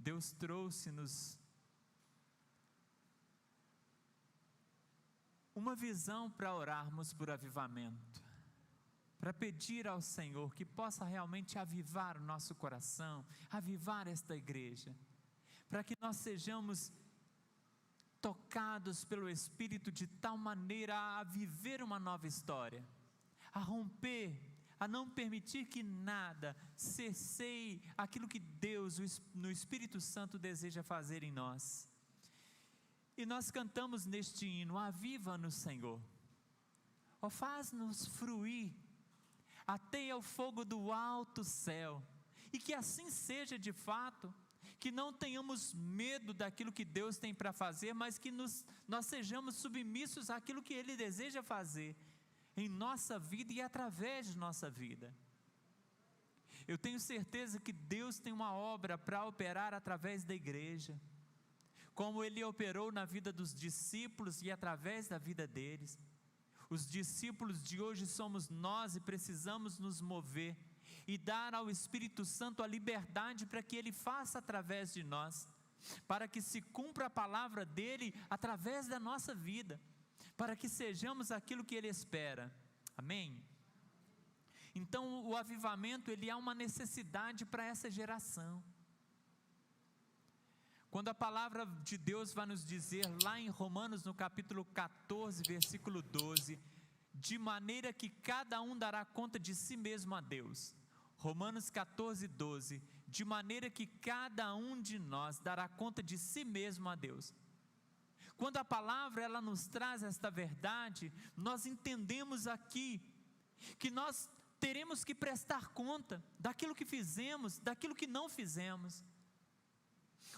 Deus trouxe-nos uma visão para orarmos por avivamento, para pedir ao Senhor que possa realmente avivar o nosso coração, avivar esta igreja, para que nós sejamos tocados pelo Espírito de tal maneira a viver uma nova história, a romper, a não permitir que nada cerceie aquilo que Deus, no Espírito Santo, deseja fazer em nós. E nós cantamos neste hino: aviva-nos, Senhor, ó, faz-nos fruir, ateia o fogo do alto céu, e que assim seja de fato, que não tenhamos medo daquilo que Deus tem para fazer, mas que nós sejamos submissos àquilo que Ele deseja fazer em nossa vida e através de nossa vida. Eu tenho certeza que Deus tem uma obra para operar através da igreja, como Ele operou na vida dos discípulos e através da vida deles. Os discípulos de hoje somos nós e precisamos nos mover e dar ao Espírito Santo a liberdade para que Ele faça através de nós, para que se cumpra a palavra dEle através da nossa vida, para que sejamos aquilo que Ele espera. Amém? Então o avivamento, ele é uma necessidade para essa geração. Quando a palavra de Deus vai nos dizer lá em Romanos, no capítulo 14, versículo 12, de maneira que cada um dará conta de si mesmo a Deus. Romanos 14, 12, de maneira que cada um de nós dará conta de si mesmo a Deus. Quando a palavra ela nos traz esta verdade, nós entendemos aqui que nós teremos que prestar conta daquilo que fizemos, daquilo que não fizemos.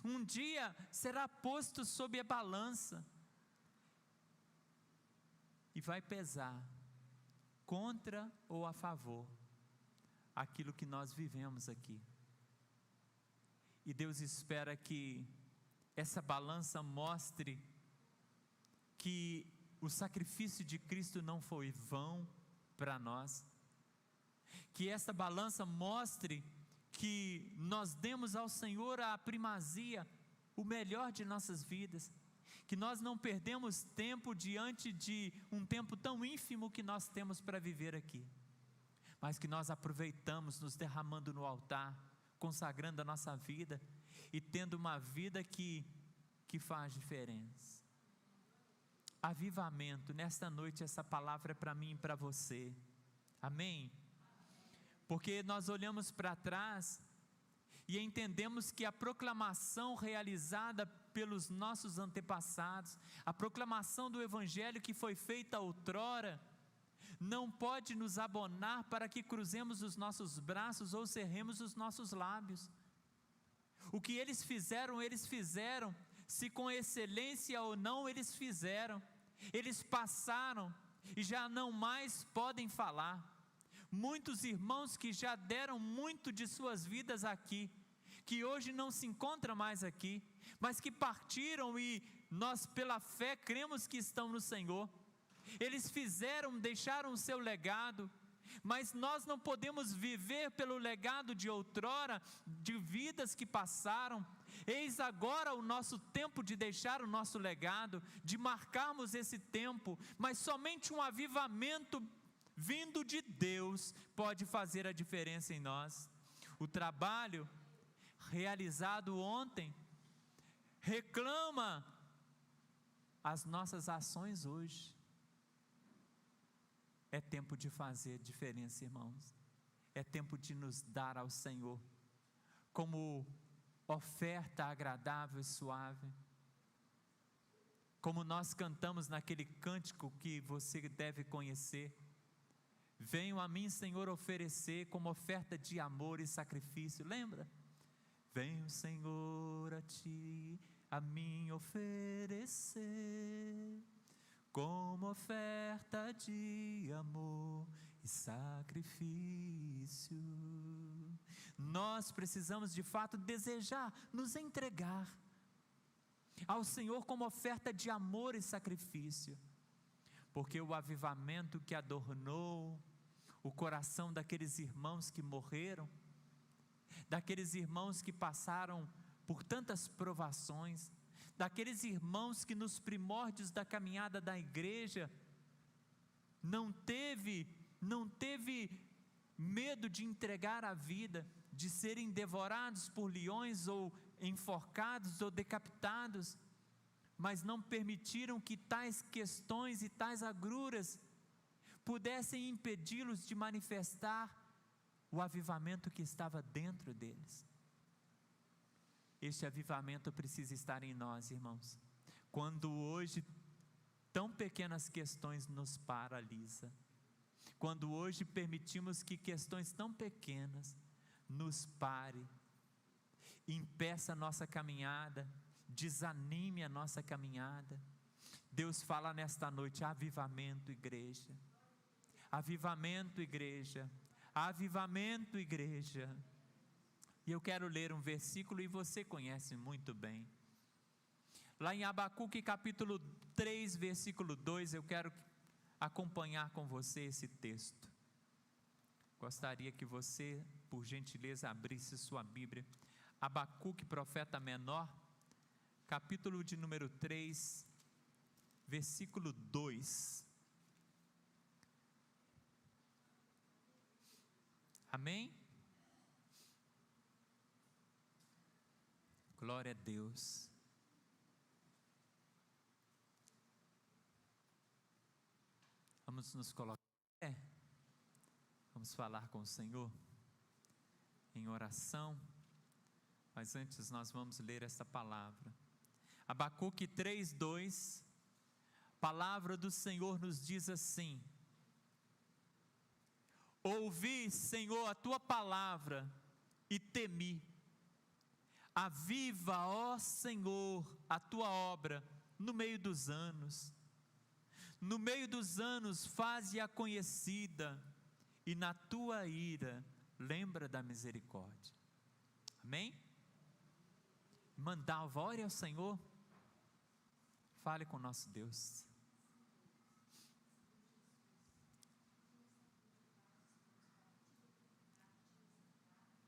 Um dia será posto sob a balança e vai pesar contra ou a favor aquilo que nós vivemos aqui. E Deus espera que essa balança mostre que o sacrifício de Cristo não foi vão para nós, que essa balança mostre que nós demos ao Senhor a primazia, o melhor de nossas vidas, que nós não perdemos tempo diante de um tempo tão ínfimo que nós temos para viver aqui, mas que nós aproveitamos nos derramando no altar, consagrando a nossa vida e tendo uma vida que faz diferença. Avivamento, nesta noite essa palavra é para mim e para você, amém? Porque nós olhamos para trás e entendemos que a proclamação realizada pelos nossos antepassados, a proclamação do Evangelho que foi feita outrora, não pode nos abonar para que cruzemos os nossos braços ou cerremos os nossos lábios. O que eles fizeram, se com excelência ou não eles fizeram, eles passaram e já não mais podem falar. Muitos irmãos que já deram muito de suas vidas aqui, que hoje não se encontram mais aqui, mas que partiram e nós pela fé cremos que estão no Senhor. Eles deixaram o seu legado, mas nós não podemos viver pelo legado de outrora, de vidas que passaram. Eis agora o nosso tempo de deixar o nosso legado, de marcarmos esse tempo, mas somente um avivamento vindo de Deus pode fazer a diferença em nós. O trabalho realizado ontem reclama as nossas ações hoje. É tempo de fazer diferença, irmãos. É tempo de nos dar ao Senhor como oferta agradável e suave. Como nós cantamos naquele cântico que você deve conhecer: venho a mim, Senhor, oferecer como oferta de amor e sacrifício. Lembra? Venho, Senhor, a mim oferecer como oferta de amor e sacrifício. Nós precisamos de fato desejar nos entregar ao Senhor como oferta de amor e sacrifício, porque o avivamento que adornou o coração daqueles irmãos que morreram, daqueles irmãos que passaram por tantas provações, daqueles irmãos que nos primórdios da caminhada da igreja, não teve medo de entregar a vida, de serem devorados por leões, ou enforcados, ou decapitados, mas não permitiram que tais questões e tais agruras pudessem impedi-los de manifestar o avivamento que estava dentro deles. Este avivamento precisa estar em nós, irmãos. Quando hoje tão pequenas questões nos paralisam, quando hoje permitimos que questões tão pequenas nos pare, impeça a nossa caminhada, desanime a nossa caminhada, Deus fala nesta noite: avivamento, igreja, avivamento, igreja, avivamento, igreja. E eu quero ler um versículo, e você conhece muito bem, lá em Abacuque capítulo 3, versículo 2, eu quero acompanhar com você esse texto. Gostaria que você, por gentileza, abrisse sua Bíblia. Abacuque, profeta menor, capítulo de número 3, versículo 2. Amém? Glória a Deus. Vamos nos colocar. Vamos falar com o Senhor em oração. Mas antes nós vamos ler esta palavra. Abacuque 3:2. Palavra do Senhor nos diz assim: ouvi, Senhor, a tua palavra e temi. Aviva, ó Senhor, a tua obra no meio dos anos. No meio dos anos faze-a conhecida, e na tua ira lembra da misericórdia. Amém? Mandava, ore ao Senhor, fale com o nosso Deus.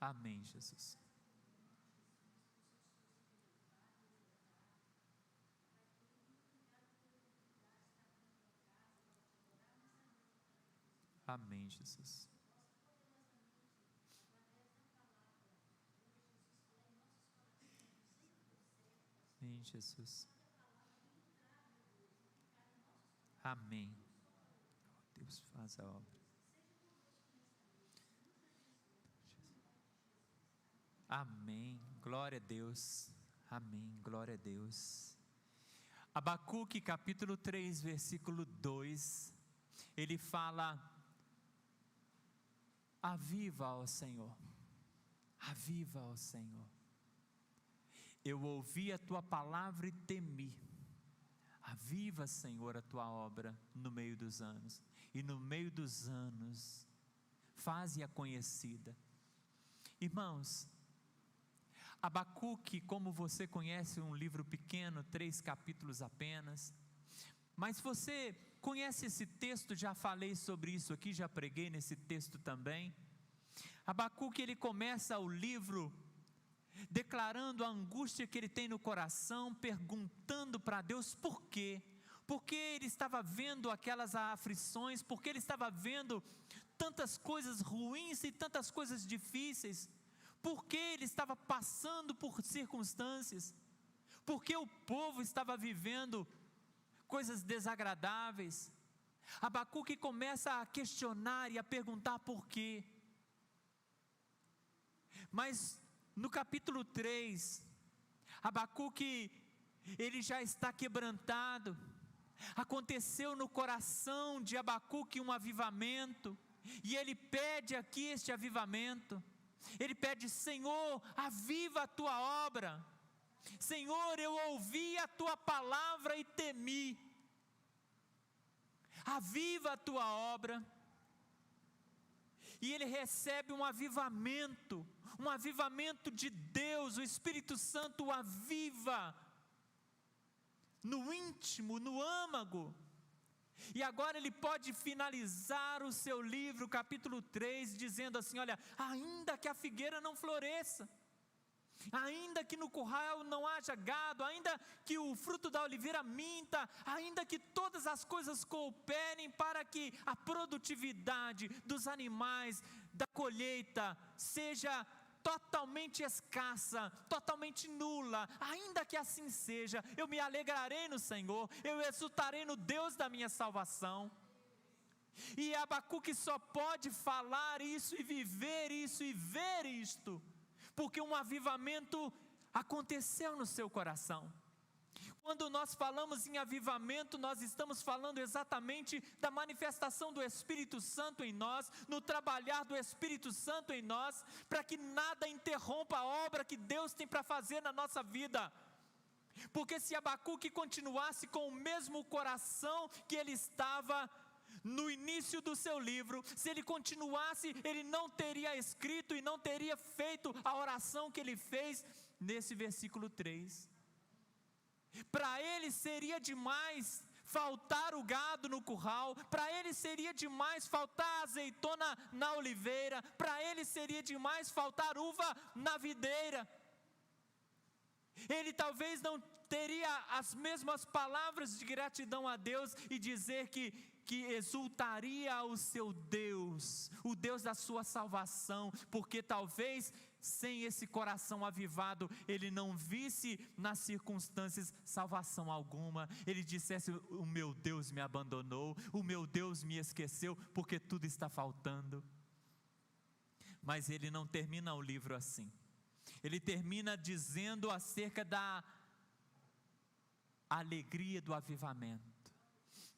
Amém, Jesus. Amém, Jesus. Amém, Jesus. Amém. Deus faz a obra. Amém. Glória a Deus. Amém. Glória a Deus. Abacuque capítulo 3, versículo 2. Ele fala: aviva, ó Senhor, aviva, ó Senhor. Eu ouvi a tua palavra e temi. Aviva, Senhor, a tua obra no meio dos anos, e no meio dos anos faze-a conhecida. Irmãos, Abacuque, como você conhece, um livro pequeno, 3 capítulos apenas, mas você conhece esse texto, já falei sobre isso aqui, já preguei nesse texto também. Abacuque, ele começa o livro declarando a angústia que ele tem no coração, perguntando para Deus por quê, porque ele estava vendo aquelas aflições, porque ele estava vendo tantas coisas ruins e tantas coisas difíceis, porque ele estava passando por circunstâncias, porque o povo estava vivendo coisas desagradáveis. Abacuque começa a questionar e a perguntar por quê. Mas no capítulo 3, Abacuque, ele já está quebrantado. Aconteceu no coração de Abacuque um avivamento, e ele pede aqui este avivamento. Ele pede: Senhor, aviva a tua obra. Senhor, eu ouvi a tua palavra e temi. Aviva a tua obra. E ele recebe um avivamento de Deus. O Espírito Santo o aviva no íntimo, no âmago. E agora ele pode finalizar o seu livro, capítulo 3, dizendo assim: olha, ainda que a figueira não floresça, ainda que no curral não haja gado, ainda que o fruto da oliveira minta, ainda que todas as coisas cooperem para que a produtividade dos animais, da colheita, seja totalmente escassa, totalmente nula, ainda que assim seja, eu me alegrarei no Senhor, eu exultarei no Deus da minha salvação. E Abacuque só pode falar isso e viver isso e ver isto, porque um avivamento aconteceu no seu coração. Quando nós falamos em avivamento, nós estamos falando exatamente da manifestação do Espírito Santo em nós, no trabalhar do Espírito Santo em nós, para que nada interrompa a obra que Deus tem para fazer na nossa vida. Porque se Abacuque continuasse com o mesmo coração que ele estava no início do seu livro, se ele continuasse, ele não teria escrito e não teria feito a oração que ele fez nesse versículo 3. Para ele seria demais faltar o gado no curral, para ele seria demais faltar azeitona na oliveira, para ele seria demais faltar uva na videira. Ele talvez não teria as mesmas palavras de gratidão a Deus e dizer que exultaria ao seu Deus, o Deus da sua salvação, porque talvez sem esse coração avivado, ele não visse nas circunstâncias salvação alguma, ele dissesse: o meu Deus me abandonou, o meu Deus me esqueceu, porque tudo está faltando. Mas ele não termina o livro assim, ele termina dizendo acerca da alegria do avivamento.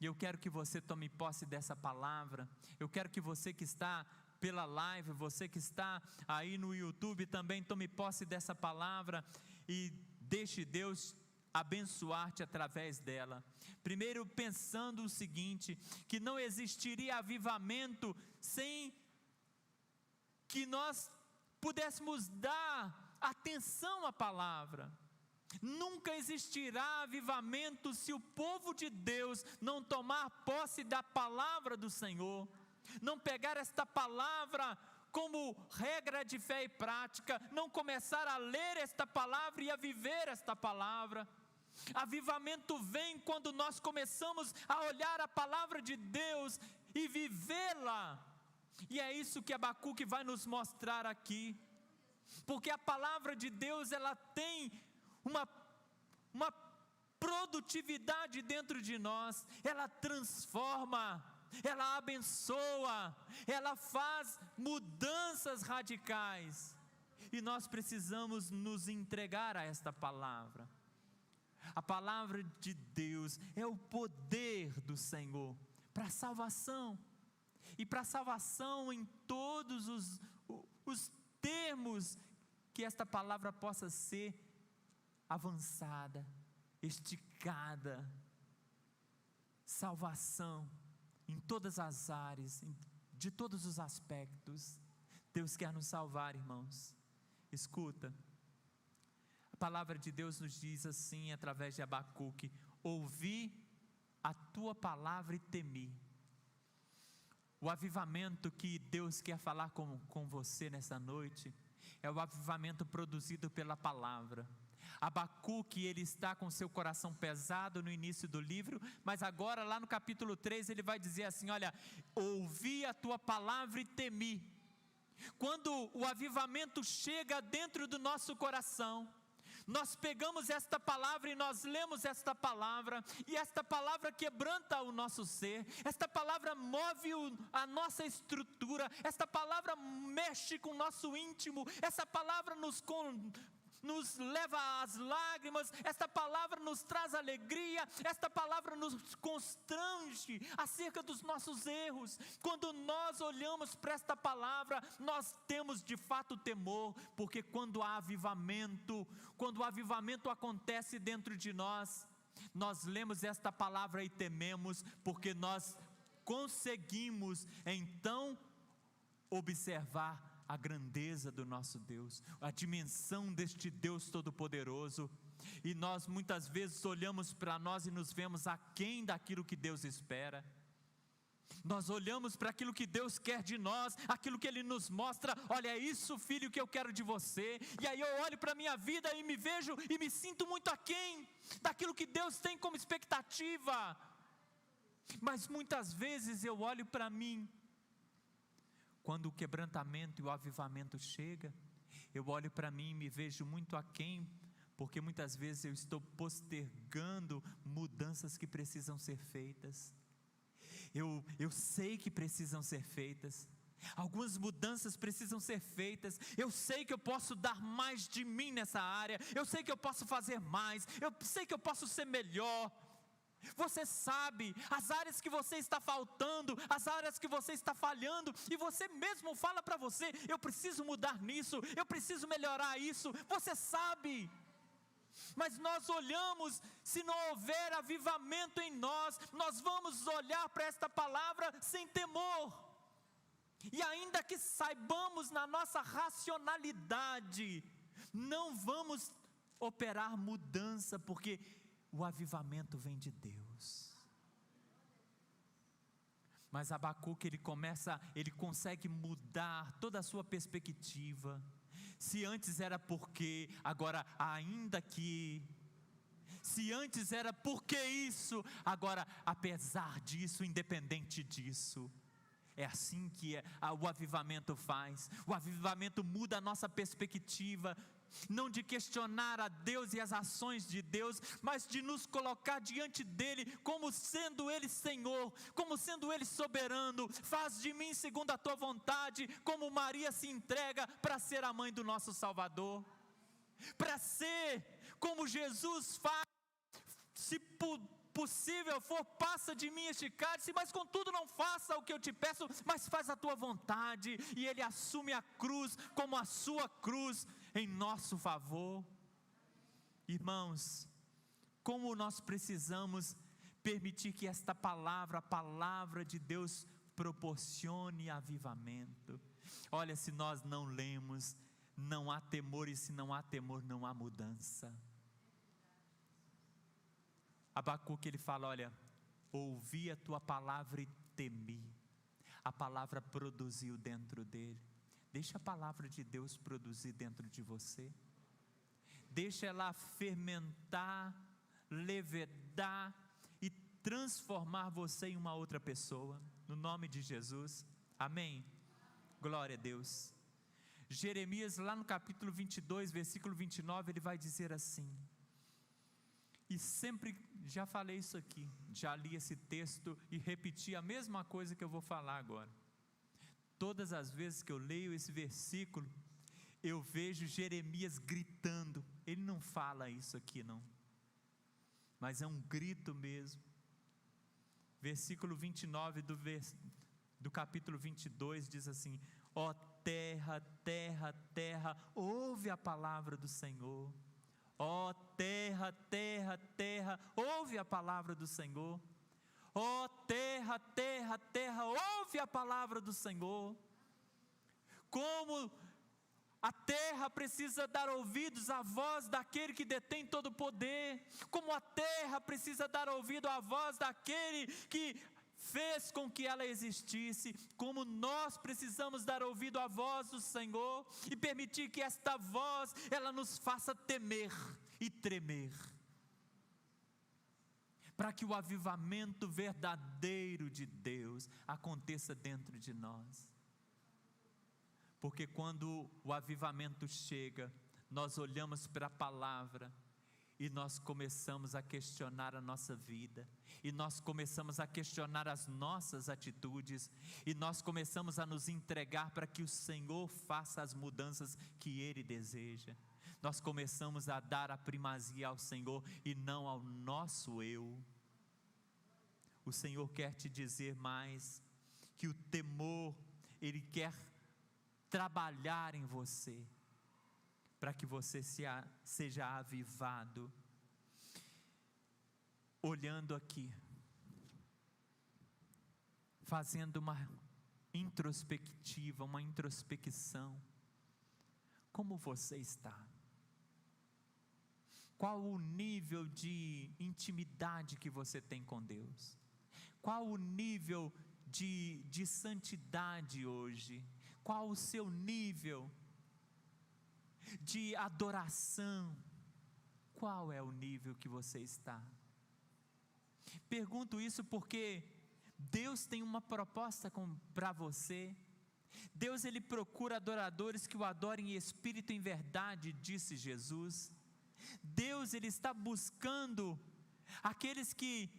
E eu quero que você tome posse dessa palavra, eu quero que você que está pela live, você que está aí no YouTube também tome posse dessa palavra e deixe Deus abençoar-te através dela. Primeiro, pensando o seguinte, que não existiria avivamento sem que nós pudéssemos dar atenção à palavra. Nunca existirá avivamento se o povo de Deus não tomar posse da palavra do Senhor, não pegar esta palavra como regra de fé e prática, não começar a ler esta palavra e a viver esta palavra. Avivamento vem quando nós começamos a olhar a palavra de Deus e vivê-la, e é isso que Abacuque vai nos mostrar aqui, porque a palavra de Deus, ela tem uma produtividade dentro de nós, ela transforma, ela abençoa, ela faz mudanças radicais, e nós precisamos nos entregar a esta palavra. A palavra de Deus é o poder do Senhor para a salvação, e para a salvação em todos os termos que esta palavra possa ser avançada, esticada, salvação em todas as áreas, de todos os aspectos. Deus quer nos salvar, irmãos. Escuta, a palavra de Deus nos diz assim, através de Abacuque: ouvi a tua palavra e temi. O avivamento que Deus quer falar com você nessa noite é o avivamento produzido pela palavra. Abacuque, ele está com seu coração pesado no início do livro, mas agora lá no capítulo 3 ele vai dizer assim: olha, ouvi a tua palavra e temi. Quando o avivamento chega dentro do nosso coração, nós pegamos esta palavra e nós lemos esta palavra, e esta palavra quebranta o nosso ser, esta palavra move a nossa estrutura, esta palavra mexe com o nosso íntimo, essa palavra nos leva às lágrimas, esta palavra nos traz alegria, esta palavra nos constrange acerca dos nossos erros. Quando nós olhamos para esta palavra, nós temos de fato temor, porque quando o avivamento acontece dentro de nós, nós lemos esta palavra e tememos, porque nós conseguimos então observar a grandeza do nosso Deus, a dimensão deste Deus Todo-Poderoso, e nós muitas vezes olhamos para nós e nos vemos aquém daquilo que Deus espera. Nós olhamos para aquilo que Deus quer de nós, aquilo que Ele nos mostra, olha, é isso, filho, que eu quero de você. E aí eu olho para a minha vida e me vejo e me sinto muito aquém daquilo que Deus tem como expectativa. Mas muitas vezes eu olho para mim, quando o quebrantamento e o avivamento chega, eu olho para mim e me vejo muito aquém, porque muitas vezes eu estou postergando mudanças que precisam ser feitas. Eu sei que precisam ser feitas, algumas mudanças precisam ser feitas, eu sei que eu posso dar mais de mim nessa área, eu sei que eu posso fazer mais, eu sei que eu posso ser melhor. Você sabe as áreas que você está faltando, as áreas que você está falhando, e você mesmo fala para você, eu preciso mudar nisso, eu preciso melhorar isso, você sabe. Mas nós olhamos, se não houver avivamento em nós, nós vamos olhar para esta palavra sem temor, e ainda que saibamos na nossa racionalidade, não vamos operar mudança, porque o avivamento vem de Deus. Mas Abacuque, ele consegue mudar toda a sua perspectiva. Se antes era porque, agora ainda que. Se antes era porque isso, agora apesar disso, independente disso. É assim que o avivamento faz. O avivamento muda a nossa perspectiva, não de questionar a Deus e as ações de Deus, mas de nos colocar diante dEle, como sendo Ele Senhor, como sendo Ele soberano. Faz de mim segundo a Tua vontade, como Maria se entrega para ser a mãe do nosso Salvador, para ser como Jesus faz. Se possível for, passa de mim este cálice, mas contudo não faça o que eu te peço, mas faz a tua vontade. E Ele assume a cruz como a sua cruz em nosso favor. Irmãos, como nós precisamos permitir que esta palavra, a palavra de Deus, proporcione avivamento. Olha, se nós não lemos, não há temor, e se não há temor, não há mudança. Abacuque, ele fala, olha, ouvi a tua palavra e temi. A palavra produziu dentro dele. Deixa a palavra de Deus produzir dentro de você. Deixa ela fermentar, levedar e transformar você em uma outra pessoa, no nome de Jesus, amém? Glória a Deus. Jeremias, lá no capítulo 22, versículo 29, ele vai dizer assim, e sempre, já falei isso aqui, já li esse texto e repeti a mesma coisa que eu vou falar agora. Todas as vezes que eu leio esse versículo, eu vejo Jeremias gritando. Ele não fala isso aqui não, mas é um grito mesmo. Versículo 29 do capítulo 22 diz assim, ó terra, terra, terra, ouve a palavra do Senhor. Ó terra, terra, terra, ouve a palavra do Senhor. Ó terra, terra, terra, ouve a palavra do Senhor. Como a terra precisa dar ouvidos à voz daquele que detém todo o poder, como a terra precisa dar ouvido à voz daquele que fez com que ela existisse, como nós precisamos dar ouvido à voz do Senhor e permitir que esta voz, ela nos faça temer e tremer, para que o avivamento verdadeiro de Deus aconteça dentro de nós. Porque quando o avivamento chega, nós olhamos para a palavra e nós começamos a questionar a nossa vida, e nós começamos a questionar as nossas atitudes, e nós começamos a nos entregar para que o Senhor faça as mudanças que Ele deseja. Nós começamos a dar a primazia ao Senhor e não ao nosso eu. O Senhor quer te dizer mais, que o temor, Ele quer trabalhar em você, para que você seja avivado. Olhando aqui, fazendo uma introspectiva, uma introspecção, como você está? Qual o nível de intimidade que você tem com Deus? Qual o nível de santidade hoje? Qual o seu nível de adoração? Qual é o nível que você está? Pergunto isso porque Deus tem uma proposta para você. Deus, Ele procura adoradores que o adorem em espírito e em verdade, disse Jesus. Deus, Ele está buscando aqueles que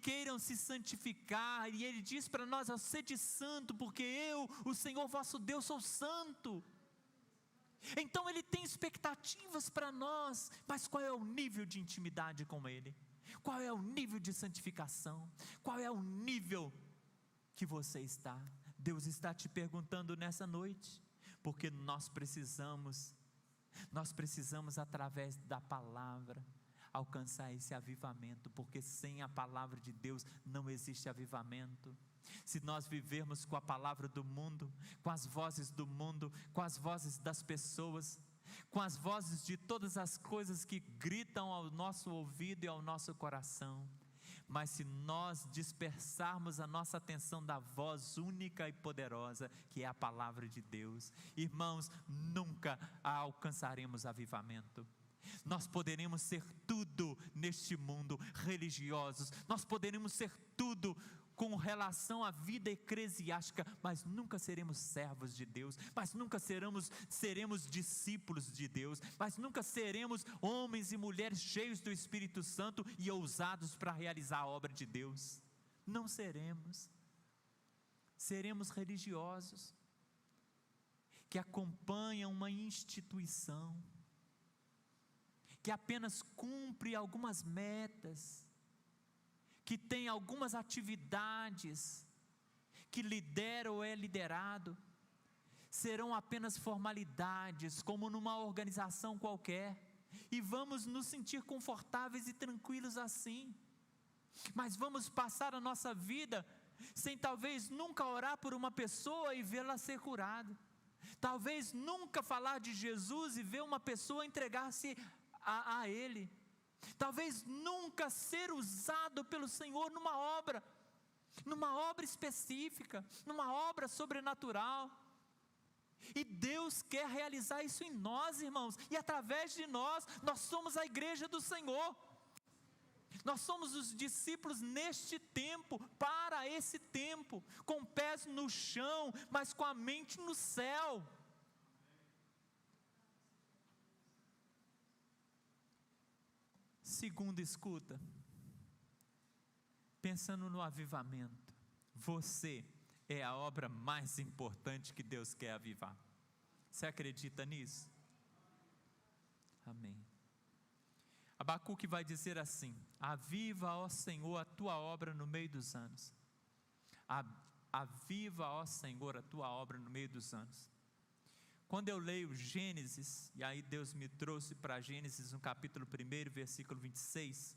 queiram se santificar, e Ele diz para nós: sede santo, porque eu, o Senhor vosso Deus, sou santo. Então Ele tem expectativas para nós, mas qual é o nível de intimidade com Ele? Qual é o nível de santificação? Qual é o nível que você está? Deus está te perguntando nessa noite, porque nós precisamos através da palavra alcançar esse avivamento, porque sem a palavra de Deus não existe avivamento. Se nós vivermos com a palavra do mundo, com as vozes do mundo, com as vozes das pessoas, com as vozes de todas as coisas que gritam ao nosso ouvido e ao nosso coração, mas se nós dispersarmos a nossa atenção da voz única e poderosa, que é a palavra de Deus, irmãos, nunca alcançaremos avivamento. Nós poderemos ser tudo neste mundo, religiosos, nós poderemos ser tudo com relação à vida eclesiástica, mas nunca seremos servos de Deus, mas nunca seremos discípulos de Deus, mas nunca seremos homens e mulheres cheios do Espírito Santo e ousados para realizar a obra de Deus. Não seremos. Seremos religiosos que acompanham uma instituição, que apenas cumpre algumas metas, que tem algumas atividades, que lidera ou é liderado, serão apenas formalidades, como numa organização qualquer, e vamos nos sentir confortáveis e tranquilos assim, mas vamos passar a nossa vida sem talvez nunca orar por uma pessoa e vê-la ser curada, talvez nunca falar de Jesus e ver uma pessoa entregar-se a Ele, talvez nunca ser usado pelo Senhor numa obra específica, numa obra sobrenatural. E Deus quer realizar isso em nós, irmãos, e através de nós somos a igreja do Senhor. Nós somos os discípulos neste tempo, para esse tempo, com pés no chão, mas com a mente no céu. Segundo, escuta, pensando no avivamento, você é a obra mais importante que Deus quer avivar. Você acredita nisso? Amém. Abacuque vai dizer assim: aviva, ó Senhor, a tua obra no meio dos anos. Aviva, ó Senhor, a tua obra no meio dos anos. Quando eu leio Gênesis, e aí Deus me trouxe para Gênesis no capítulo 1, versículo 26,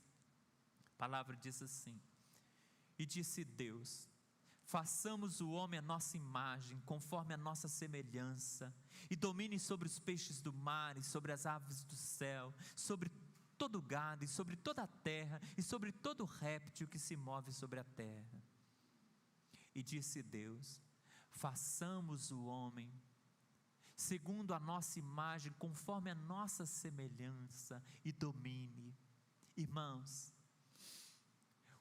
a palavra diz assim: e disse Deus: façamos o homem à nossa imagem, conforme a nossa semelhança, e domine sobre os peixes do mar, e sobre as aves do céu, sobre todo o gado, e sobre toda a terra, e sobre todo réptil que se move sobre a terra. E disse Deus: façamos o homem segundo a nossa imagem, conforme a nossa semelhança, e domine. Irmãos,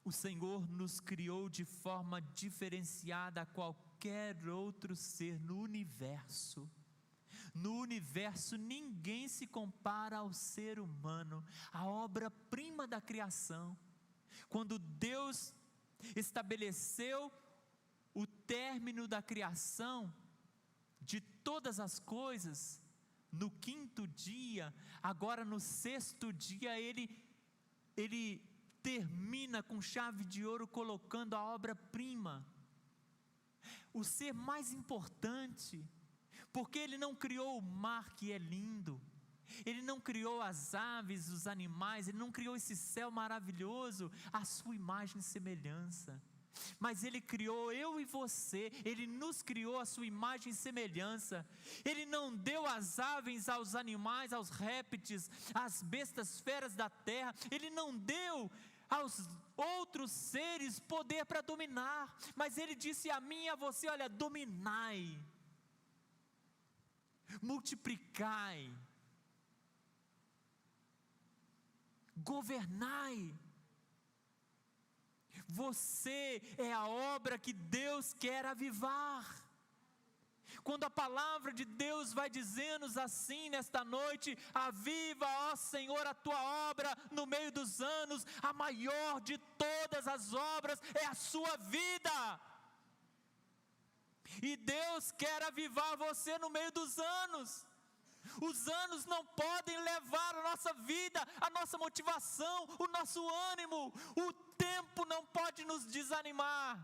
o Senhor nos criou de forma diferenciada a qualquer outro ser no universo. No universo ninguém se compara ao ser humano, a obra-prima da criação. Quando Deus estabeleceu o término da criação de todas as coisas, no 5º dia, agora no 6º dia, Ele termina com chave de ouro, colocando a obra-prima, o ser mais importante, porque Ele não criou o mar, que é lindo, Ele não criou as aves, os animais, Ele não criou esse céu maravilhoso, à sua imagem e semelhança, mas Ele criou eu e você, Ele nos criou à sua imagem e semelhança. Ele não deu as aves, aos animais, aos répteis, às bestas feras da terra, Ele não deu aos outros seres poder para dominar, mas ele disse a mim e a você: olha, dominai, multiplicai, governai. Você é a obra que Deus quer avivar. Quando a palavra de Deus vai dizer-nos assim nesta noite: aviva, ó Senhor, a tua obra no meio dos anos, a maior de todas as obras é a sua vida. E Deus quer avivar você no meio dos anos. Os anos não podem levar a nossa vida, a nossa motivação, o nosso ânimo. O tempo não pode nos desanimar.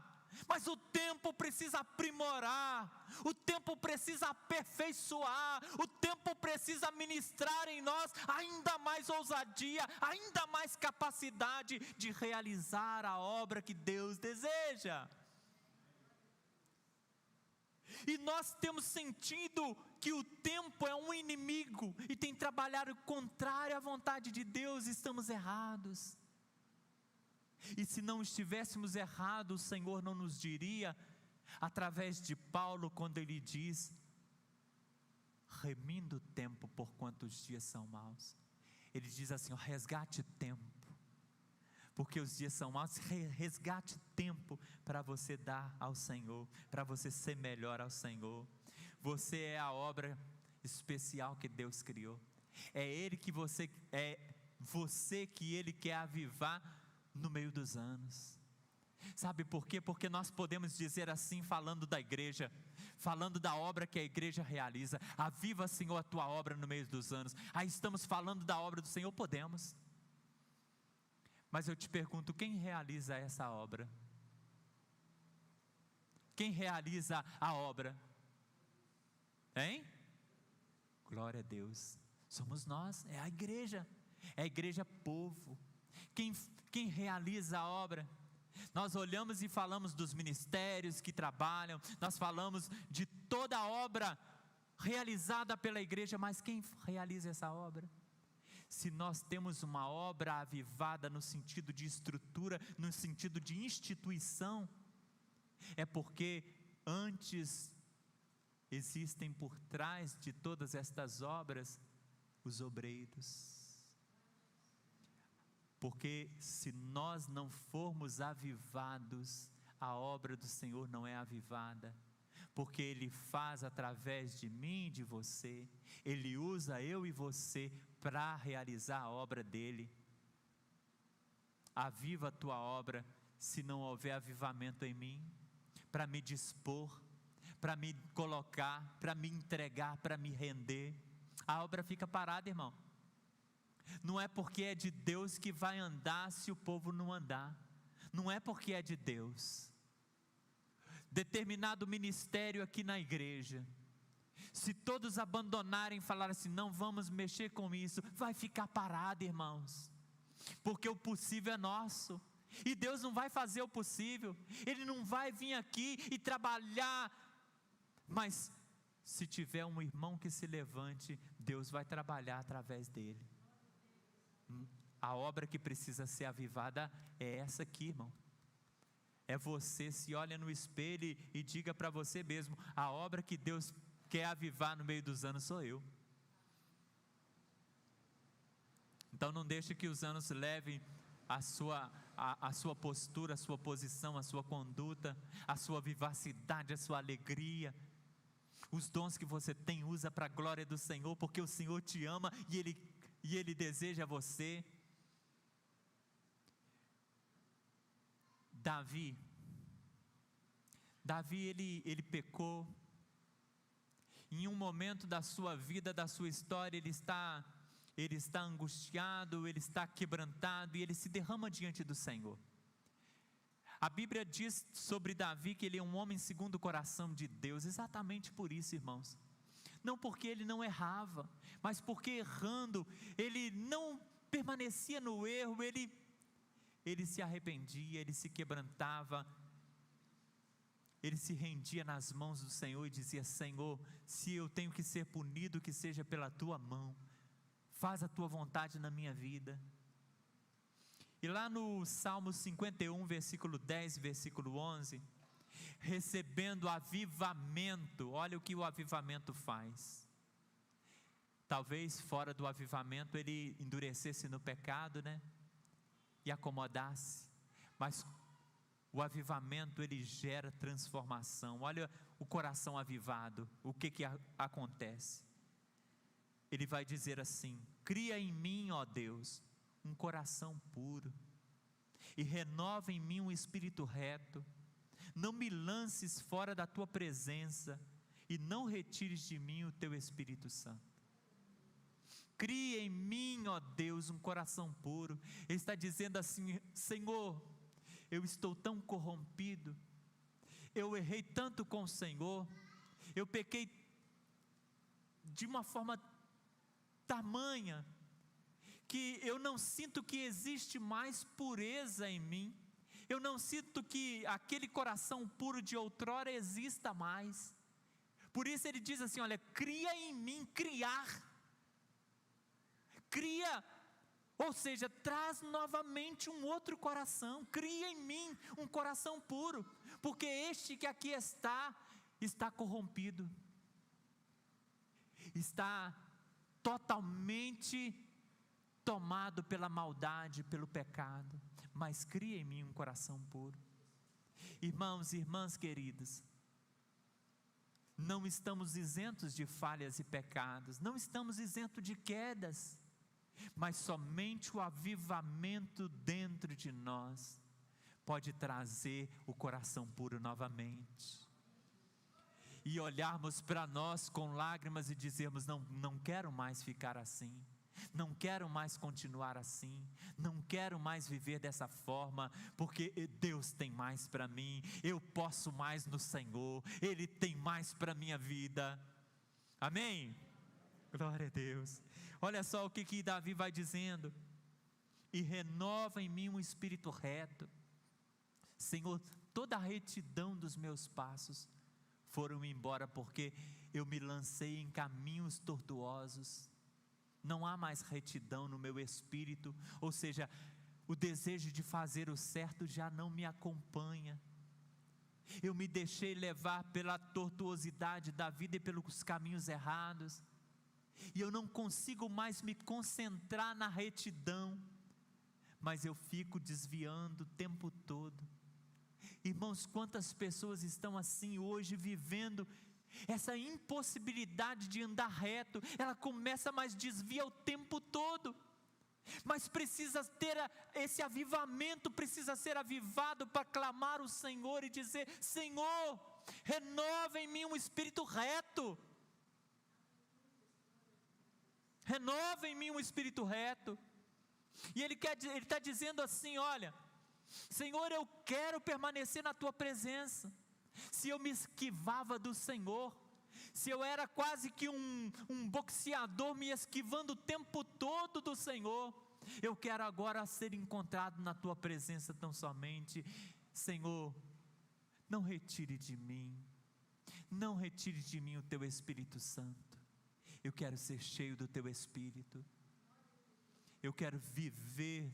Mas o tempo precisa aprimorar, o tempo precisa aperfeiçoar, o tempo precisa ministrar em nós ainda mais ousadia, ainda mais capacidade de realizar a obra que Deus deseja. E nós temos sentido que o tempo é um inimigo e tem trabalhado contrário à vontade de Deus. Estamos errados. E se não estivéssemos errados, o Senhor não nos diria, através de Paulo, quando ele diz: remindo o tempo, porquanto os dias são maus. Ele diz assim: resgate tempo, porque os dias são maus. Resgate tempo para você dar ao Senhor, para você ser melhor ao Senhor. Você é a obra especial que Deus criou. É Ele que você que Ele quer avivar no meio dos anos. Sabe por quê? Porque nós podemos dizer assim, falando da igreja, falando da obra que a igreja realiza: aviva, Senhor, a tua obra no meio dos anos. Aí estamos falando da obra do Senhor, podemos. Mas eu te pergunto, quem realiza essa obra? Quem realiza a obra? Hein? Glória a Deus. Somos nós, é a igreja povo. Quem realiza a obra? Nós olhamos e falamos dos ministérios que trabalham, nós falamos de toda a obra realizada pela igreja, mas quem realiza essa obra? Se nós temos uma obra avivada no sentido de estrutura, no sentido de instituição, é porque antes existem por trás de todas estas obras os obreiros. Porque se nós não formos avivados, a obra do Senhor não é avivada. Porque Ele faz através de mim e de você. Ele usa eu e você para realizar a obra dEle. Aviva a tua obra se não houver avivamento em mim, para me dispor, para me colocar, para me entregar, para me render. A obra fica parada, irmão. Não é porque é de Deus que vai andar se o povo não andar. Não é porque é de Deus. Determinado ministério aqui na igreja, se todos abandonarem e falarem assim: não vamos mexer com isso, vai ficar parado, irmãos. Porque o possível é nosso. E Deus não vai fazer o possível. Ele não vai vir aqui e trabalhar. Mas se tiver um irmão que se levante, Deus vai trabalhar através dele. A obra que precisa ser avivada é essa aqui, irmão. É você, se olha no espelho e diga para você mesmo: a obra que Deus quer avivar no meio dos anos sou eu. Então não deixe que os anos levem a sua postura, a sua posição, a sua conduta, a sua vivacidade, a sua alegria. Os dons que você tem, usa para a glória do Senhor, porque o Senhor te ama e Ele deseja você. Davi, ele pecou. Em um momento da sua vida, da sua história, ele está angustiado, ele está quebrantado e ele se derrama diante do Senhor. A Bíblia diz sobre Davi que ele é um homem segundo o coração de Deus, exatamente por isso, irmãos. Não porque ele não errava, mas porque errando, ele não permanecia no erro, ele se arrependia, ele se quebrantava, ele se rendia nas mãos do Senhor e dizia: Senhor, se eu tenho que ser punido, que seja pela tua mão, faz a tua vontade na minha vida. E E lá no Salmo 51, versículo 10, versículo 11, recebendo avivamento, olha o que o avivamento faz. Talvez fora do avivamento ele endurecesse no pecado, né? E acomodasse, mas o avivamento ele gera transformação. Olha o coração avivado, o que acontece? Ele vai dizer assim: cria em mim, ó Deus, um coração puro, e renova em mim um espírito reto. Não me lances fora da tua presença, e não retires de mim o teu Espírito Santo. Cria em mim, ó Deus, um coração puro. Ele está dizendo assim: Senhor, eu estou tão corrompido, eu errei tanto com o Senhor, eu pequei de uma forma tamanha, que eu não sinto que existe mais pureza em mim, eu não sinto que aquele coração puro de outrora exista mais. Por isso ele diz assim: olha, cria em mim, cria, ou seja, traz novamente um outro coração, cria em mim um coração puro, porque este que aqui está corrompido, está totalmente tomado pela maldade, pelo pecado, mas cria em mim um coração puro. Irmãos e irmãs queridas, não estamos isentos de falhas e pecados, não estamos isentos de quedas, mas somente o avivamento dentro de nós pode trazer o coração puro novamente, e olharmos para nós com lágrimas e dizermos: não quero mais ficar assim, não quero mais continuar assim, não quero mais viver dessa forma, porque Deus tem mais para mim, eu posso mais no Senhor, Ele tem mais para a minha vida. Amém? Glória a Deus. Olha só o que Davi vai dizendo: e renova em mim um espírito reto. Senhor, toda a retidão dos meus passos foram embora, porque eu me lancei em caminhos tortuosos. Não há mais retidão no meu espírito, ou seja, o desejo de fazer o certo já não me acompanha. Eu me deixei levar pela tortuosidade da vida e pelos caminhos errados, e eu não consigo mais me concentrar na retidão, mas eu fico desviando o tempo todo. Irmãos, quantas pessoas estão assim hoje, vivendo essa impossibilidade de andar reto? Ela começa, mas desvia o tempo todo, mas precisa ter esse avivamento, precisa ser avivado para clamar o Senhor e dizer: Senhor, renova em mim um espírito reto, renova em mim um espírito reto. E ele está dizendo assim: olha, Senhor, eu quero permanecer na tua presença. Se eu me esquivava do Senhor, se eu era quase que um boxeador me esquivando o tempo todo do Senhor, eu quero agora ser encontrado na tua presença tão somente. Senhor, não retire de mim o teu Espírito Santo. Eu quero ser cheio do teu Espírito, eu quero viver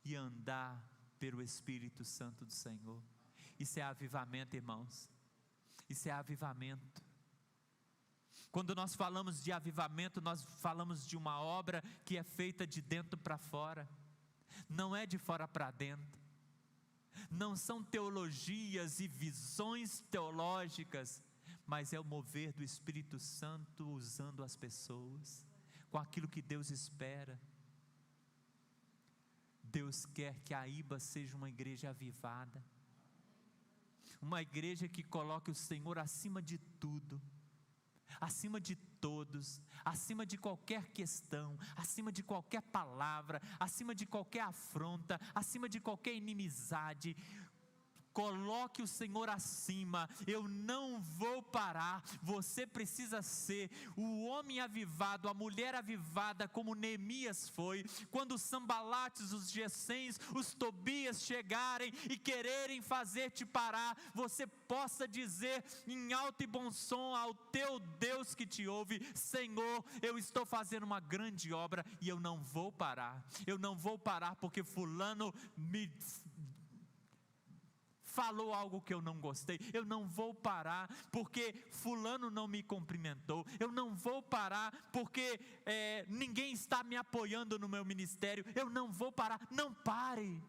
e andar pelo Espírito Santo do Senhor. Isso é avivamento, irmãos, isso é avivamento. Quando nós falamos de avivamento, nós falamos de uma obra que é feita de dentro para fora, não é de fora para dentro. Não são teologias e visões teológicas, mas é o mover do Espírito Santo usando as pessoas, com aquilo que Deus espera. Deus quer que a IBA seja uma igreja avivada, uma igreja que coloque o Senhor acima de tudo, acima de todos, acima de qualquer questão, acima de qualquer palavra, acima de qualquer afronta, acima de qualquer inimizade. Coloque o Senhor acima. Eu não vou parar. Você precisa ser o homem avivado, a mulher avivada, como Neemias foi. Quando os Sambalates, os Gessens, os Tobias chegarem e quererem fazer-te parar, você possa dizer em alto e bom som ao teu Deus que te ouve: Senhor, eu estou fazendo uma grande obra e eu não vou parar. Eu não vou parar porque fulano me falou algo que eu não gostei. Eu não vou parar porque fulano não me cumprimentou. Eu não vou parar porque ninguém está me apoiando no meu ministério. Eu não vou parar. Não pare.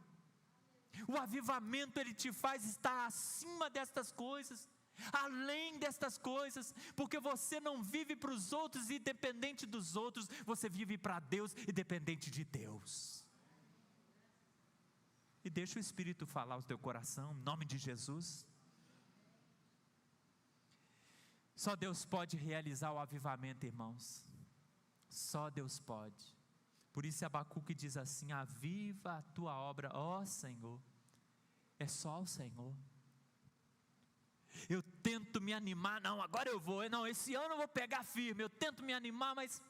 O avivamento, ele te faz estar acima destas coisas, além destas coisas, porque você não vive para os outros e dependente dos outros, você vive para Deus e dependente de Deus. E deixa o Espírito falar ao teu coração, em nome de Jesus. Só Deus pode realizar o avivamento, irmãos. Só Deus pode. Por isso Abacuque diz assim: aviva a tua obra, ó Senhor. É só o Senhor. Eu tento me animar, não, agora eu vou, não, esse ano eu vou pegar firme. Eu tento me animar, mas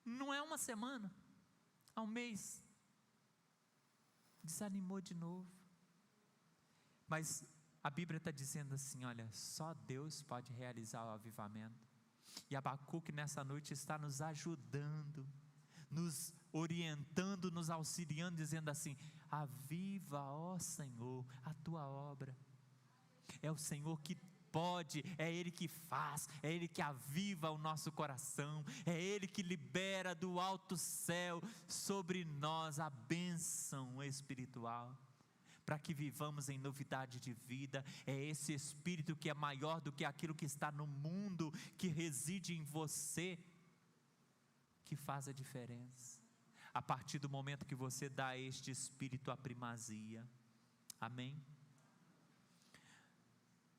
não é uma semana, há um mês, desanimou de novo. Mas a Bíblia está dizendo assim: olha, só Deus pode realizar o avivamento. E Abacuque nessa noite está nos ajudando, nos orientando, nos auxiliando, dizendo assim: aviva, ó Senhor, a tua obra. É o Senhor que pode, é Ele que faz, é Ele que aviva o nosso coração, é Ele que libera do alto céu sobre nós a bênção espiritual, para que vivamos em novidade de vida. É esse Espírito que é maior do que aquilo que está no mundo, que reside em você, que faz a diferença, a partir do momento que você dá a este Espírito a primazia. Amém?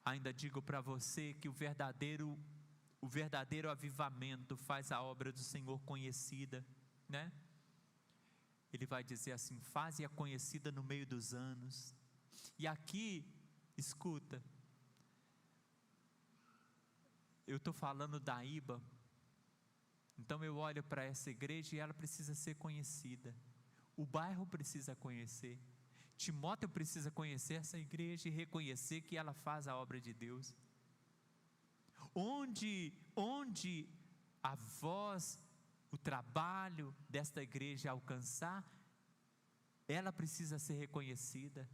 Ainda digo para você que o verdadeiro avivamento faz a obra do Senhor conhecida, né? Ele vai dizer assim: faze-a conhecida no meio dos anos. E aqui, escuta, eu estou falando da IBA, então eu olho para essa igreja e ela precisa ser conhecida, o bairro precisa conhecer, Timóteo precisa conhecer essa igreja e reconhecer que ela faz a obra de Deus. Onde a voz, o trabalho desta igreja alcançar, ela precisa ser reconhecida.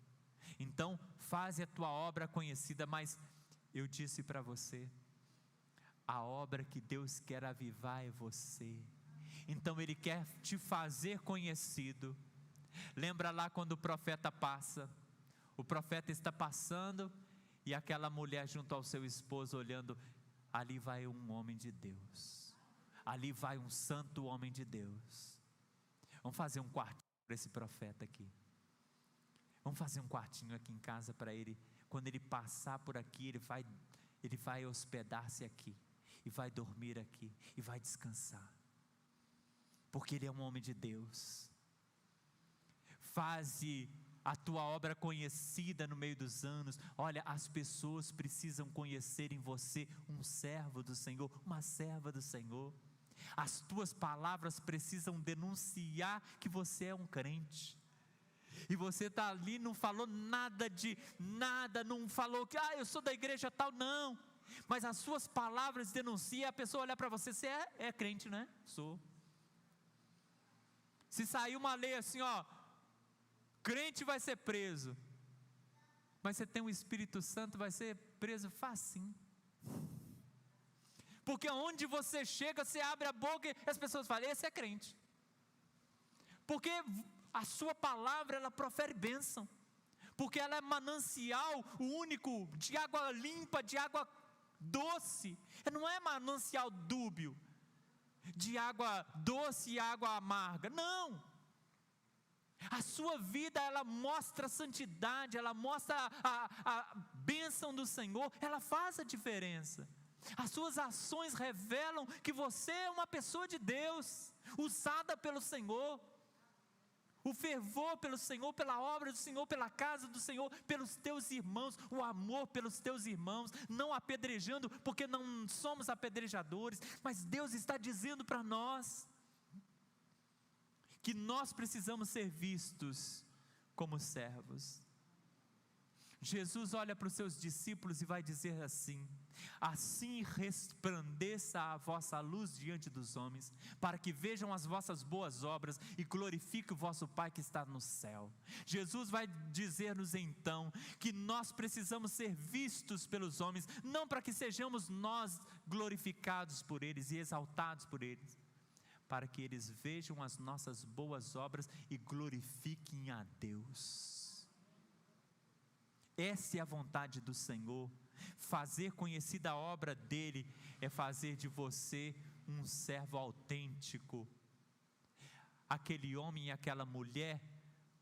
Então, faz a tua obra conhecida. Mas eu disse para você, a obra que Deus quer avivar é você. Então Ele quer te fazer conhecido. Lembra lá quando o profeta passa, o profeta está passando e aquela mulher junto ao seu esposo olhando: ali vai um homem de Deus, ali vai um santo homem de Deus. Vamos fazer um quartinho para esse profeta aqui. Vamos fazer um quartinho aqui em casa para ele. Quando ele passar por aqui, ele vai hospedar-se aqui, e vai dormir aqui, e vai descansar, porque ele é um homem de Deus. Faze a tua obra conhecida no meio dos anos. Olha, as pessoas precisam conhecer em você um servo do Senhor, uma serva do Senhor. As tuas palavras precisam denunciar que você é um crente. E você está ali, não falou nada, não falou que eu sou da igreja tal, não. Mas as suas palavras denunciam, a pessoa olha para você: você é crente, não é? Sou. Se sair uma lei assim, crente vai ser preso, mas você tem o Espírito Santo, vai ser preso facinho. Porque onde você chega, você abre a boca e as pessoas falam: esse é crente. Porque a sua palavra, ela profere bênção, porque ela é manancial único, de água limpa, de água doce. Não é manancial dúbio, de água doce e água amarga, não. A sua vida, ela mostra a santidade, ela mostra a bênção do Senhor, ela faz a diferença. As suas ações revelam que você é uma pessoa de Deus, usada pelo Senhor. o fervor pelo Senhor, pela obra do Senhor, pela casa do Senhor, pelos teus irmãos, o amor pelos teus irmãos, não apedrejando, porque não somos apedrejadores, mas Deus está dizendo para nós, que nós precisamos ser vistos como servos. Jesus olha para os seus discípulos e vai dizer assim: assim resplandeça a vossa luz diante dos homens, para que vejam as vossas boas obras e glorifiquem o vosso Pai que está no céu. Jesus vai dizer-nos então, que nós precisamos ser vistos pelos homens, não para que sejamos nós glorificados por eles e exaltados por eles, para que eles vejam as nossas boas obras e glorifiquem a Deus. Essa é a vontade do Senhor. Fazer conhecida a obra dele é fazer de você um servo autêntico, aquele homem e aquela mulher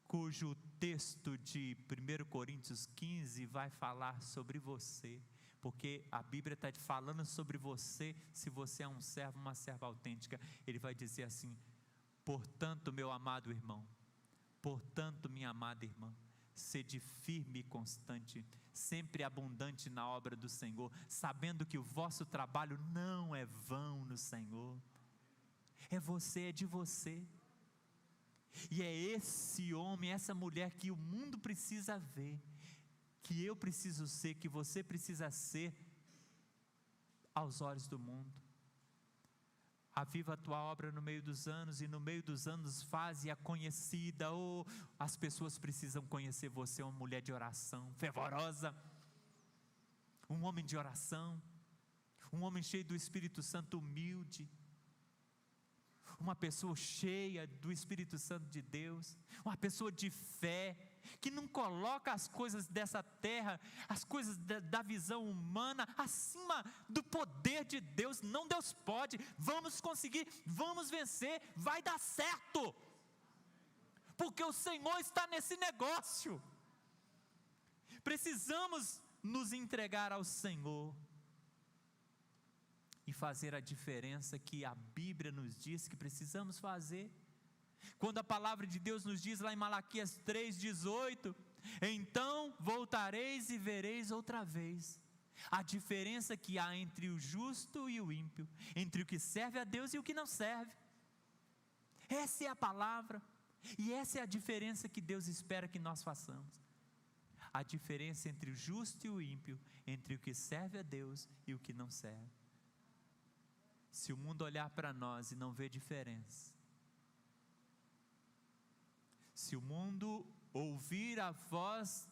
cujo texto de 1 Coríntios 15 vai falar sobre você, porque a Bíblia está falando sobre você. Se você é um servo, uma serva autêntica, ele vai dizer assim: portanto, meu amado irmão, portanto, minha amada irmã, sede firme e constante, sempre abundante na obra do Senhor, sabendo que o vosso trabalho não é vão no Senhor. É você, é de você. E é esse homem, essa mulher que o mundo precisa ver, que eu preciso ser, que você precisa ser aos olhos do mundo. Aviva a tua obra no meio dos anos, e no meio dos anos faze-a conhecida. As pessoas precisam conhecer você, uma mulher de oração fervorosa, um homem de oração, um homem cheio do Espírito Santo, humilde, uma pessoa cheia do Espírito Santo de Deus, uma pessoa de fé, que não coloca as coisas dessa terra, as coisas da visão humana, acima do poder de Deus. Não, Deus pode, vamos conseguir, vamos vencer, vai dar certo, porque o Senhor está nesse negócio. Precisamos nos entregar ao Senhor e fazer a diferença que a Bíblia nos diz que precisamos fazer. Quando a palavra de Deus nos diz lá em Malaquias 3,18: então voltareis e vereis outra vez a diferença que há entre o justo e o ímpio, entre o que serve a Deus e o que não serve. Essa é a palavra, e essa é a diferença que Deus espera que nós façamos. A diferença entre o justo e o ímpio, entre o que serve a Deus e o que não serve. Se o mundo olhar para nós e não ver diferença, se o mundo ouvir a voz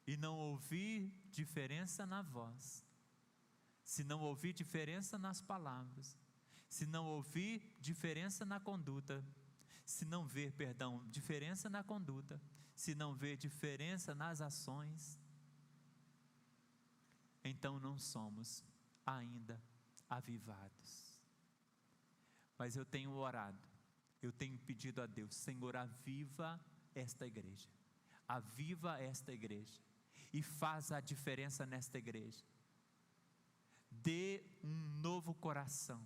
e não ouvir diferença na voz, se não ouvir diferença nas palavras, se não ouvir diferença na conduta, se não ver, diferença na conduta, se não ver diferença nas ações, então não somos ainda avivados. Mas eu tenho orado, eu tenho pedido a Deus: Senhor, aviva esta igreja, aviva esta igreja, e faz a diferença nesta igreja. Dê um novo coração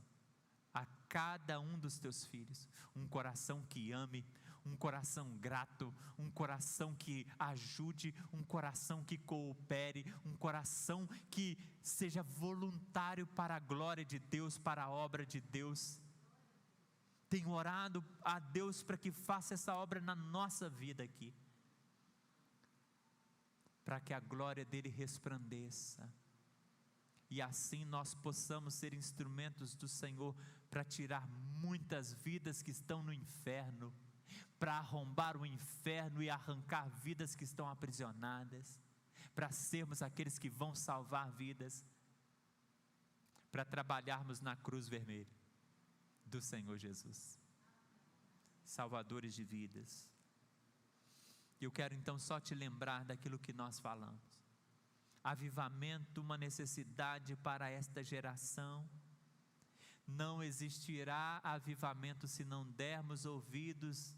a cada um dos teus filhos, um coração que ame, um coração grato, um coração que ajude, um coração que coopere, um coração que seja voluntário para a glória de Deus, para a obra de Deus. Tenho orado a Deus para que faça essa obra na nossa vida aqui, para que a glória dele resplandeça, e assim nós possamos ser instrumentos do Senhor para tirar muitas vidas que estão no inferno, para arrombar o inferno e arrancar vidas que estão aprisionadas, para sermos aqueles que vão salvar vidas, para trabalharmos na cruz vermelha do Senhor Jesus, salvadores de vidas. Eu quero então só te lembrar daquilo que nós falamos. Avivamento, uma necessidade para esta geração. Não existirá avivamento se não dermos ouvidos,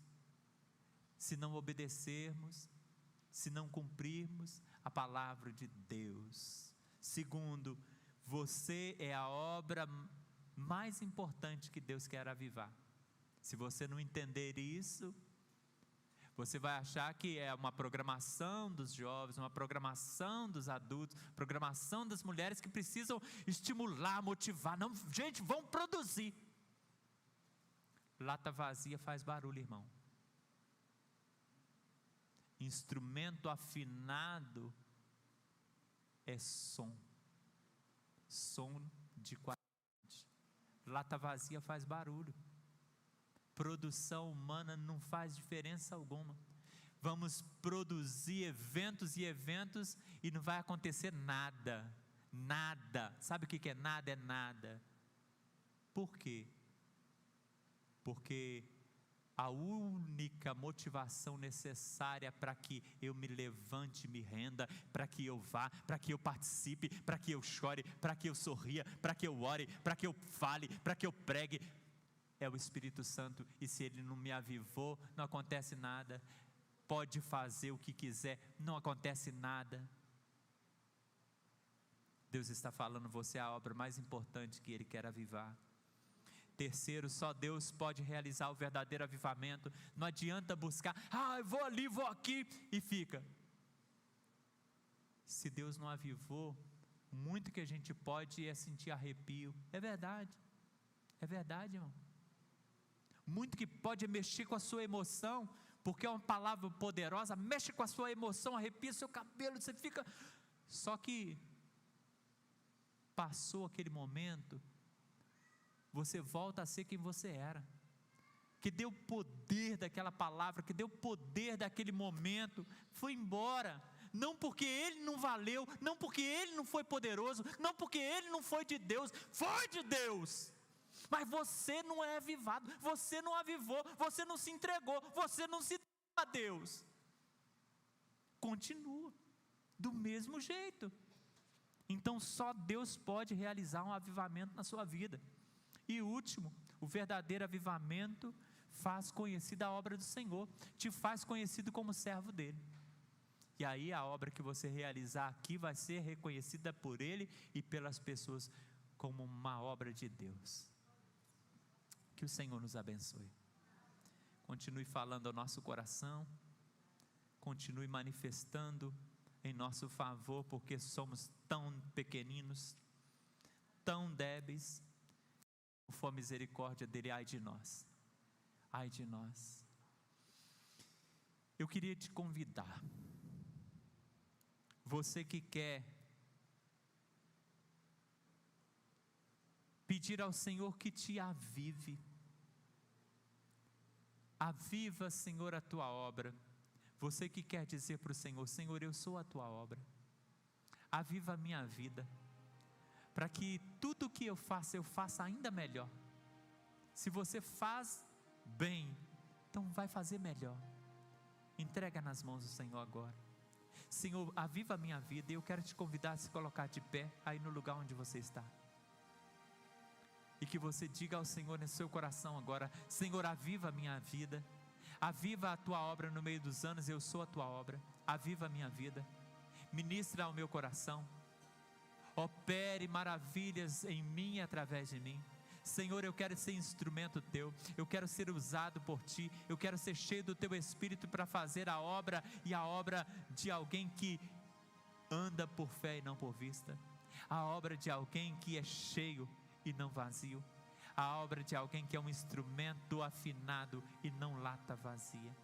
se não obedecermos, se não cumprirmos a palavra de Deus. Segundo, você é a obra mais importante que Deus quer avivar. Se você não entender isso, você vai achar que é uma programação dos jovens, uma programação dos adultos, programação das mulheres que precisam estimular, motivar. Não, gente, vão produzir. Lata vazia faz barulho, irmão. Instrumento afinado é som de qualidade. Lata vazia faz barulho. Produção humana não faz diferença alguma. Vamos produzir eventos e eventos e não vai acontecer nada. Nada. Sabe o que é nada? É nada. Por quê? Porque a única motivação necessária para que eu me levante, me renda, para que eu vá, para que eu participe, para que eu chore, para que eu sorria, para que eu ore, para que eu fale, para que eu pregue, é o Espírito Santo. E se Ele não me avivou, não acontece nada. Pode fazer o que quiser, não acontece nada. Deus está falando, você é a obra mais importante que Ele quer avivar. Terceiro, só Deus pode realizar o verdadeiro avivamento. Não adianta buscar, eu vou ali, vou aqui, e fica. Se Deus não avivou, muito que a gente pode é sentir arrepio. É verdade, irmão. Muito que pode mexer com a sua emoção, porque é uma palavra poderosa, mexe com a sua emoção, arrepia seu cabelo, você fica. Só que passou aquele momento, você volta a ser quem você era, que deu poder daquela palavra, que deu poder daquele momento, foi embora. Não porque ele não valeu, não porque ele não foi poderoso, não porque ele não foi de Deus, foi de Deus. Mas você não é avivado, você não avivou, você não se entregou, você não se entregou a Deus. Continua do mesmo jeito. Então só Deus pode realizar um avivamento na sua vida. E último, o verdadeiro avivamento faz conhecida a obra do Senhor, te faz conhecido como servo dele. E aí a obra que você realizar aqui vai ser reconhecida por Ele e pelas pessoas como uma obra de Deus. Que o Senhor nos abençoe. Continue falando ao nosso coração, continue manifestando em nosso favor, porque somos tão pequeninos, tão débeis. Se for a misericórdia dele, ai de nós, ai de nós. Eu queria te convidar, você que quer pedir ao Senhor que te avive, aviva, Senhor, a tua obra. Você que quer dizer para o Senhor, Senhor, eu sou a tua obra, aviva a minha vida, para que tudo que eu faça ainda melhor. Se você faz bem, então vai fazer melhor. Entrega nas mãos do Senhor agora. Senhor, aviva a minha vida. E eu quero te convidar a se colocar de pé aí no lugar onde você está, e que você diga ao Senhor no seu coração agora: Senhor, aviva a minha vida, aviva a tua obra no meio dos anos. Eu sou a tua obra, aviva a minha vida, ministra ao meu coração, opere maravilhas em mim e através de mim. Senhor, eu quero ser instrumento teu, eu quero ser usado por ti, eu quero ser cheio do teu Espírito para fazer a obra, e a obra de alguém que anda por fé e não por vista, a obra de alguém que é cheio e não vazio, a obra de alguém que é um instrumento afinado e não lata vazia.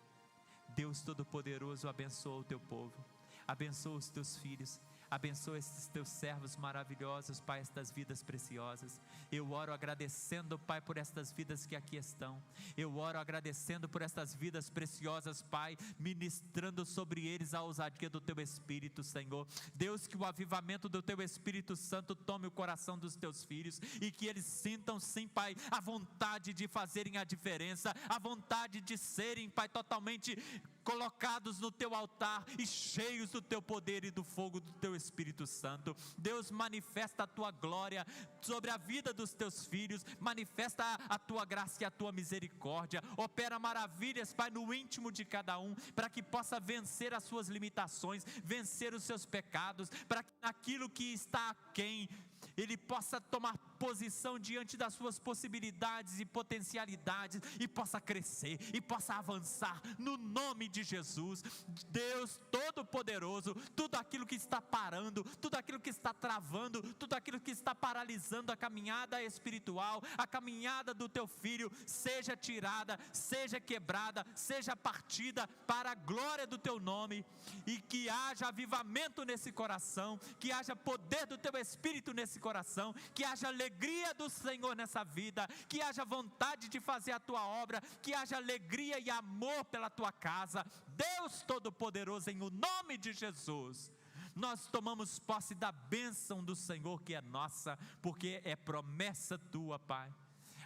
Deus Todo-Poderoso, abençoa o teu povo, abençoa os teus filhos, abençoa esses teus servos maravilhosos, Pai, estas vidas preciosas. Eu oro agradecendo, Pai, por estas vidas que aqui estão. Eu oro agradecendo por estas vidas preciosas, Pai, ministrando sobre eles a ousadia do teu Espírito, Senhor. Deus, que o avivamento do teu Espírito Santo tome o coração dos teus filhos, e que eles sintam, sim, Pai, a vontade de fazerem a diferença, a vontade de serem, Pai, totalmente colocados no teu altar e cheios do teu poder e do fogo do teu Espírito Santo. Deus, manifesta a tua glória sobre a vida dos teus filhos, manifesta a tua graça e a tua misericórdia, opera maravilhas, Pai, no íntimo de cada um, para que possa vencer as suas limitações, vencer os seus pecados, para que naquilo que está aquém, ele possa tomar posição diante das suas possibilidades e potencialidades, e possa crescer, e possa avançar, no nome de Jesus. Deus Todo-Poderoso, tudo aquilo que está parando, tudo aquilo que está travando, tudo aquilo que está paralisando a caminhada espiritual, a caminhada do teu filho, seja tirada, seja quebrada, seja partida para a glória do teu nome, e que haja avivamento nesse coração, que haja poder do teu Espírito nesse coração, que haja alegria do Senhor nessa vida, que haja vontade de fazer a tua obra, que haja alegria e amor pela tua casa. Deus Todo-Poderoso, em o nome de Jesus, nós tomamos posse da bênção do Senhor que é nossa, porque é promessa tua, Pai,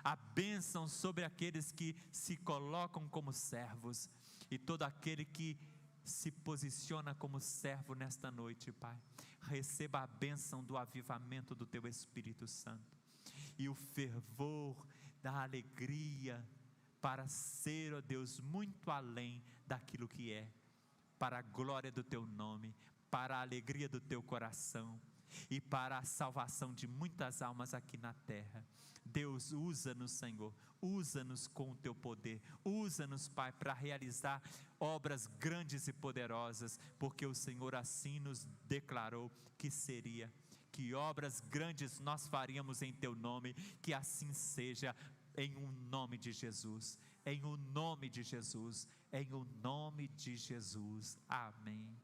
a bênção sobre aqueles que se colocam como servos, e todo aquele que se posiciona como servo nesta noite, Pai, receba a bênção do avivamento do teu Espírito Santo, e o fervor da alegria, para ser, ó Deus, muito além daquilo que é, para a glória do teu nome, para a alegria do teu coração, e para a salvação de muitas almas aqui na terra. Deus, usa-nos, Senhor, usa-nos com o teu poder, usa-nos, Pai, para realizar obras grandes e poderosas, porque o Senhor assim nos declarou que seria, que obras grandes nós faríamos em teu nome, que assim seja, em o nome de Jesus, em o nome de Jesus, em o nome de Jesus, amém.